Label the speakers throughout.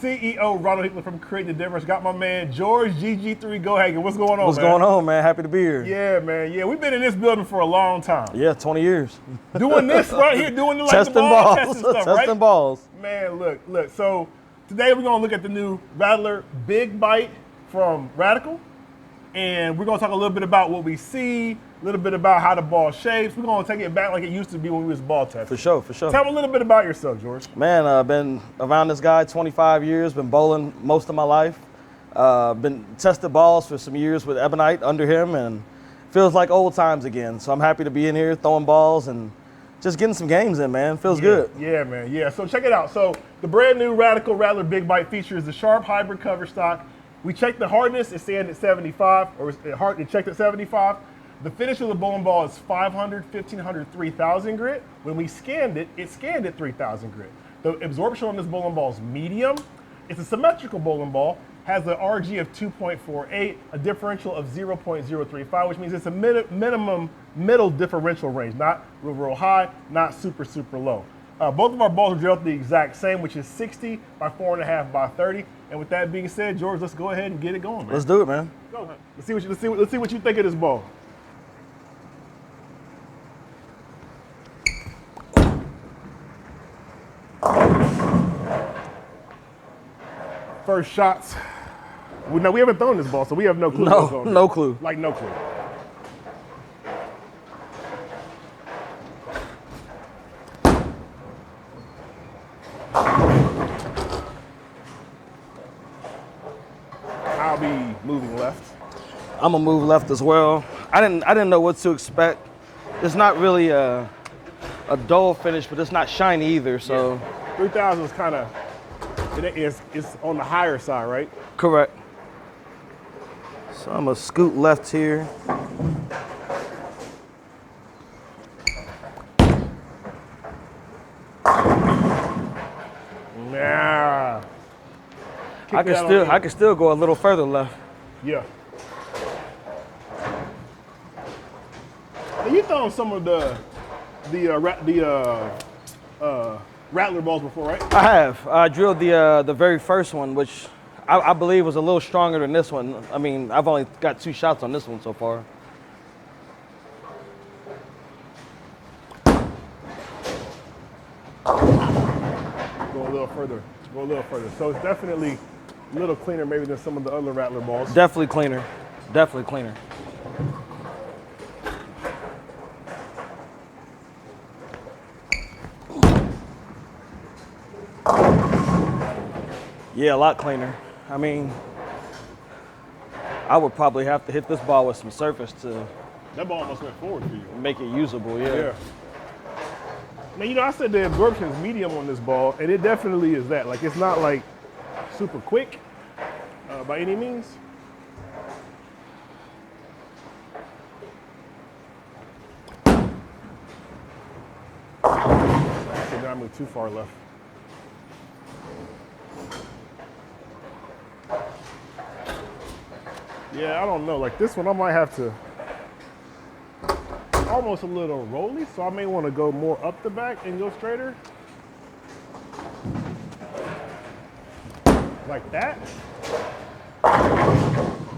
Speaker 1: CEO Ronald Hickler from Creating the Difference. Got my man George GG3 Gohagen. What's going on,
Speaker 2: What's
Speaker 1: man?
Speaker 2: going on, man? Happy to be here.
Speaker 1: Yeah, man. Yeah, we've been in this building for a long time.
Speaker 2: Yeah, 20 years.
Speaker 1: Doing this right here, doing the, like,
Speaker 2: testing
Speaker 1: the ball
Speaker 2: balls,
Speaker 1: testing stuff, right?
Speaker 2: testing balls.
Speaker 1: Man, look. So today we're gonna look at the new Rattler Big Bite from Radical, and we're gonna talk a little bit about what we see, a little bit about how the ball shapes. We're gonna take it back like it used to be when we was ball testing.
Speaker 2: For sure, for sure.
Speaker 1: Tell me a little bit about yourself, George.
Speaker 2: Man, I've been around this guy 25 years, been bowling most of my life. Been tested balls for some years with Ebonite under him, and feels like old times again. So I'm happy to be in here throwing balls and just getting some games in, man. Feels good.
Speaker 1: Yeah, man. Yeah. So check it out. So the brand new Radical Rattler Big Bite features the sharp hybrid cover stock. We checked the hardness. It's standing at 75, or it checked at 75. The finish of the bowling ball is 500, 1500, 3000 grit. When we scanned it, it scanned at 3000 grit. The absorption on this bowling ball is medium. It's a symmetrical bowling ball. Has an RG of 2.48, a differential of 0.035, which means it's a minimum middle differential range, not real high, not super low. Both of our balls are drilled the exact same, which is 60 by 4.5 by 30. And with that being said, George, let's go ahead and get it going, man.
Speaker 2: Let's do it, man.
Speaker 1: Go ahead. Let's see what you think of this ball. First shots. Now, we haven't thrown this ball, so we have no clue.
Speaker 2: No clue.
Speaker 1: Like, no clue. I'll be moving left.
Speaker 2: I'm gonna move left as well. I didn't know what to expect. It's not really a dull finish, but it's not shiny either. So
Speaker 1: yeah. 3000 is kind of, it's on the higher side, right?
Speaker 2: Correct. So I'm gonna scoot left here.
Speaker 1: Nah.
Speaker 2: I can still go a little further left.
Speaker 1: Yeah. Have you thrown some of the Rattler balls before, right?
Speaker 2: I have. I drilled the very first one, which I believe was a little stronger than this one. I mean, I've only got 2 shots on this one so far.
Speaker 1: Go a little further. Go a little further. So it's definitely a little cleaner maybe than some of the other Rattler balls.
Speaker 2: Definitely cleaner. Definitely cleaner. Yeah, a lot cleaner. I mean, I would probably have to hit this ball with some surface to.
Speaker 1: That ball almost went forward for you.
Speaker 2: Make it usable, yeah.
Speaker 1: Yeah. Now, you know, I said the absorption is medium on this ball, and it definitely is that. Like, it's not like super quick by any means. Actually, I moved too far left. Yeah, I don't know. Like this one, I might have to almost a little rolly, so I may want to go more up the back and go straighter. Like that.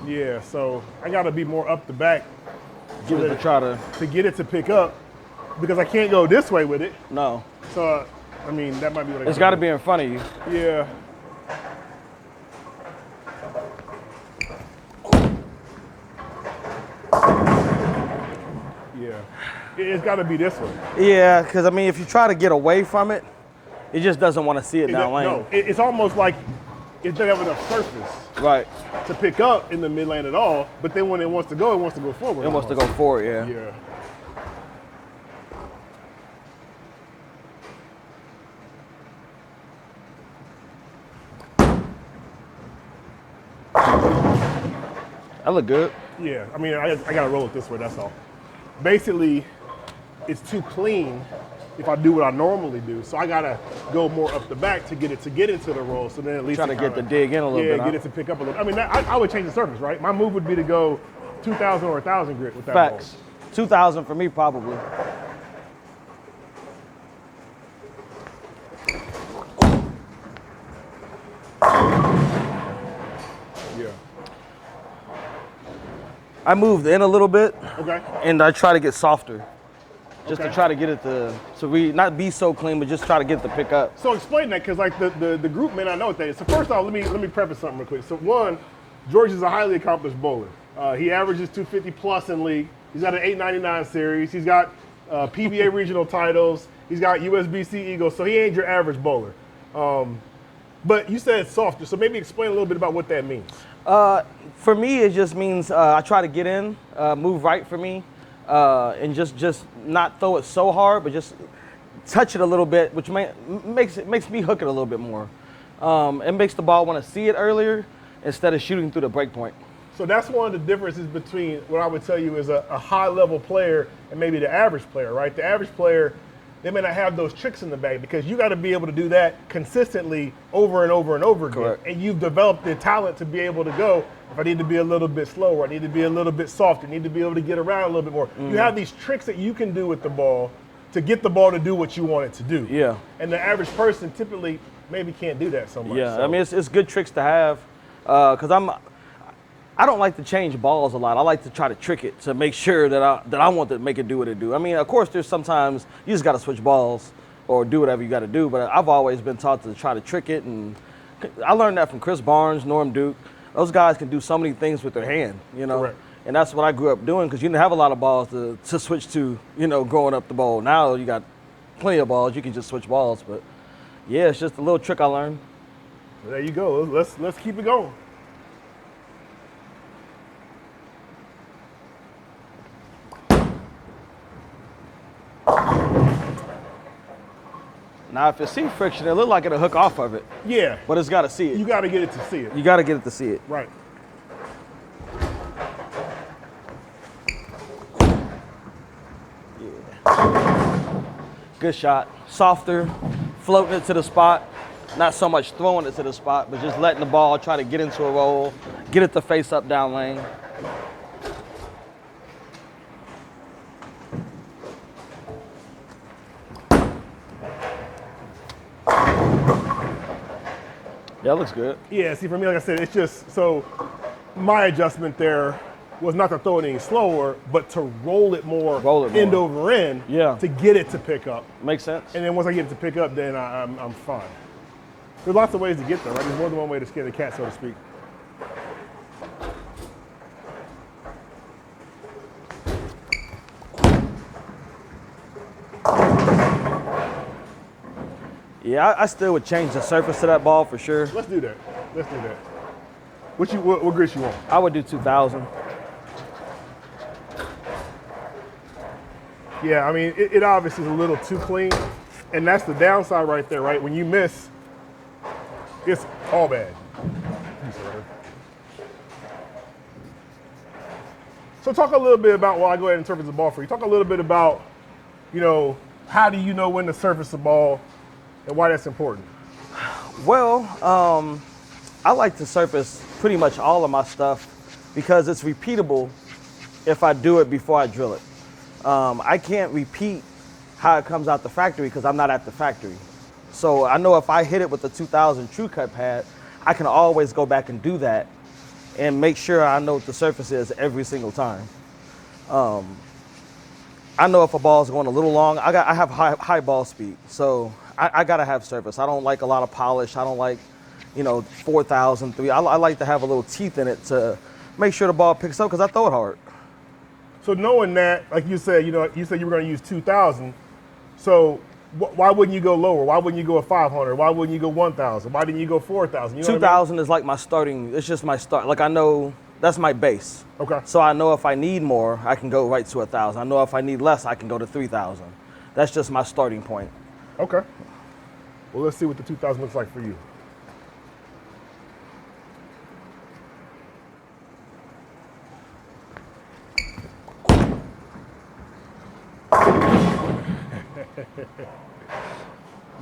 Speaker 1: Yeah, so I got to be more up the back.
Speaker 2: Give it a try
Speaker 1: to get it to pick up, because I can't go this way with it.
Speaker 2: No.
Speaker 1: So, I mean, that might be what I
Speaker 2: It's got to be in front of you.
Speaker 1: Yeah. Yeah, it's got to be this one.
Speaker 2: Yeah, because I mean, if you try to get away from it, it just doesn't want to see it down lane.
Speaker 1: No, it's almost like it doesn't have enough surface
Speaker 2: right
Speaker 1: to pick up in the mid lane at all. But then when it wants to go forward.
Speaker 2: It wants to go forward, yeah.
Speaker 1: Yeah.
Speaker 2: That look good.
Speaker 1: Yeah, I mean, I got to roll it this way, that's all. Basically, it's too clean if I do what I normally do. So I got to go more up the back to get into the roll. So then at least
Speaker 2: try to get the dig in a little bit.
Speaker 1: Yeah, get it to pick up a little. I mean, I would change the surface, right? My move would be to go 2,000 or 1,000 grit with that
Speaker 2: Facts.
Speaker 1: ball.
Speaker 2: 2,000 for me, probably. I moved in a little bit,
Speaker 1: Okay.
Speaker 2: and I try to get softer, just
Speaker 1: Okay.
Speaker 2: to try to get it to not be so clean, but just try to get it to pick up.
Speaker 1: So explain that, because like the group may not know what that is. So first off, let me preface something real quick. So one, George is a highly accomplished bowler. He averages 250 plus in league. He's got an 899 series. He's got PBA regional titles. He's got USBC Eagles. So he ain't your average bowler. But you said softer, so maybe explain a little bit about what that means.
Speaker 2: For me, it just means I try to get in, move right for me, and just not throw it so hard, but just touch it a little bit, which makes me hook it a little bit more. It makes the ball want to see it earlier instead of shooting through the break point.
Speaker 1: So that's one of the differences between what I would tell you is a high-level player and maybe the average player, right? The average player, they may not have those tricks in the bag because you got to be able to do that consistently over and over and over again.
Speaker 2: Correct.
Speaker 1: And you've developed the talent to be able to go, if I need to be a little bit slower, I need to be a little bit softer, I need to be able to get around a little bit more. You have these tricks that you can do with the ball to get the ball to do what you want it to do.
Speaker 2: Yeah.
Speaker 1: And the average person typically maybe can't do that so much.
Speaker 2: Yeah,
Speaker 1: So.
Speaker 2: I mean, it's good tricks to have because I don't like to change balls a lot. I like to try to trick it to make sure that I want to make it do what it do. I mean, of course, there's sometimes you just got to switch balls or do whatever you got to do, but I've always been taught to try to trick it, and I learned that from Chris Barnes, Norm Duke. Those guys can do so many things with their hand, you know.
Speaker 1: Correct.
Speaker 2: And that's what I grew up doing because you didn't have a lot of balls to switch to, you know, growing up the bowl. Now you got plenty of balls. You can just switch balls, but yeah, it's just a little trick I learned.
Speaker 1: There you go. Let's keep it going.
Speaker 2: Now, if you see friction, it look like it'll hook off of it,
Speaker 1: Yeah.
Speaker 2: but it's got to see it.
Speaker 1: You got to get it to see it.
Speaker 2: You got to get it to see it.
Speaker 1: Right.
Speaker 2: Good shot. Softer, floating it to the spot. Not so much throwing it to the spot, but just letting the ball try to get into a roll, get it to face up down lane. Yeah, looks good.
Speaker 1: Yeah, see, for me, like I said, it's just, so my adjustment there was not to throw it any slower, but to roll it more, end over end,
Speaker 2: Yeah.
Speaker 1: to get it to pick up.
Speaker 2: Makes sense.
Speaker 1: And then once I get it to pick up, then I'm fine. There's lots of ways to get there, right? There's more than one way to scare the cat, so to speak.
Speaker 2: Yeah, I still would change the surface to that ball for sure.
Speaker 1: Let's do that. Let's do that. What grits you want?
Speaker 2: I would do 2000.
Speaker 1: Yeah, I mean, it obviously is a little too clean, and that's the downside right there, right? When you miss, it's all bad. So talk a little bit about, while I go ahead and surface the ball for you, talk a little bit about, you know, how do you know when to surface the ball and why that's important?
Speaker 2: Well, I like to surface pretty much all of my stuff because it's repeatable if I do it before I drill it. I can't repeat how it comes out the factory because I'm not at the factory. So I know if I hit it with the 2000 True Cut pad, I can always go back and do that and make sure I know what the surface is every single time. I know if a ball is going a little long, I have high ball speed, so I gotta have surface. I don't like a lot of polish. I don't like, 4,000, 3. I like to have a little teeth in it to make sure the ball picks up because I throw it hard.
Speaker 1: So knowing that, like you said, you said you were going to use 2,000. So why wouldn't you go lower? Why wouldn't you go 500? Why wouldn't you go 1,000? Why didn't you go 4,000? You know
Speaker 2: 2,000 is like my starting. It's just my start. Like I know that's my base.
Speaker 1: Okay.
Speaker 2: So I know if I need more, I can go right to 1,000. I know if I need less, I can go to 3,000. That's just my starting point.
Speaker 1: Okay. Well, let's see what the 2,000 looks like for you.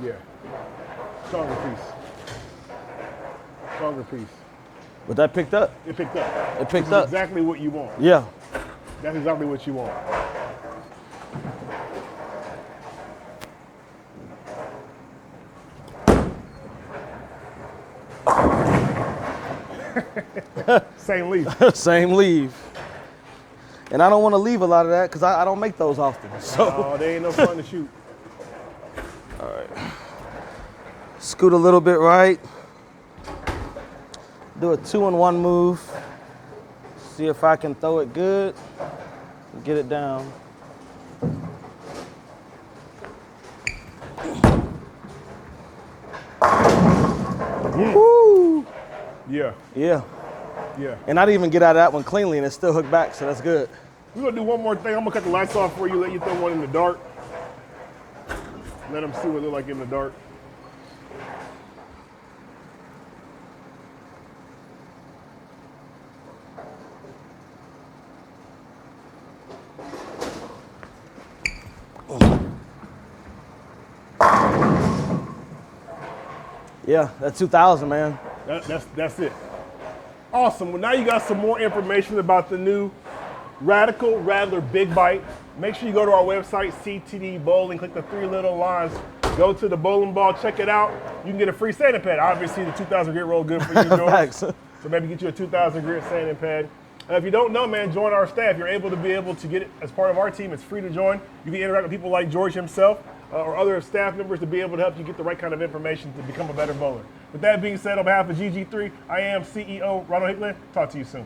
Speaker 1: Yeah. Stronger piece. Stronger piece.
Speaker 2: But that picked up.
Speaker 1: It picked up.
Speaker 2: It picked
Speaker 1: This is
Speaker 2: up.
Speaker 1: exactly what you want.
Speaker 2: Yeah.
Speaker 1: That's exactly what you want. Same leaf.
Speaker 2: Same leave. And I don't want to leave a lot of that because I don't make those often. So
Speaker 1: Oh, they ain't no fun to shoot.
Speaker 2: scoot a little bit right. Do a 2-in-1 move. See if I can throw it good. Get it down. Woo!
Speaker 1: Yeah,
Speaker 2: Yeah.
Speaker 1: yeah.
Speaker 2: And I didn't even get out of that one cleanly and it still hooked back, so that's good.
Speaker 1: We're gonna do one more thing. I'm gonna cut the lights off for you, let you throw one in the dark. Let them see what it look like in the dark.
Speaker 2: Yeah, that's 2,000, man.
Speaker 1: That's it. Awesome. Well, now you got some more information about the new Radical Rattler Big Bite. Make sure you go to our website, CTD Bowling, click the 3 little lines, go to the bowling ball, check it out. You can get a free sanding pad. Obviously, the 2,000 grit roll good for you, George.
Speaker 2: Thanks.
Speaker 1: So maybe get you a 2,000 grit sanding pad. If you don't know, man, join our staff. You're able to get it as part of our team. It's free to join. You can interact with people like George himself or other staff members to be able to help you get the right kind of information to become a better bowler. With that being said, on behalf of GG3, I am CEO Ronald Hicklin. Talk to you soon.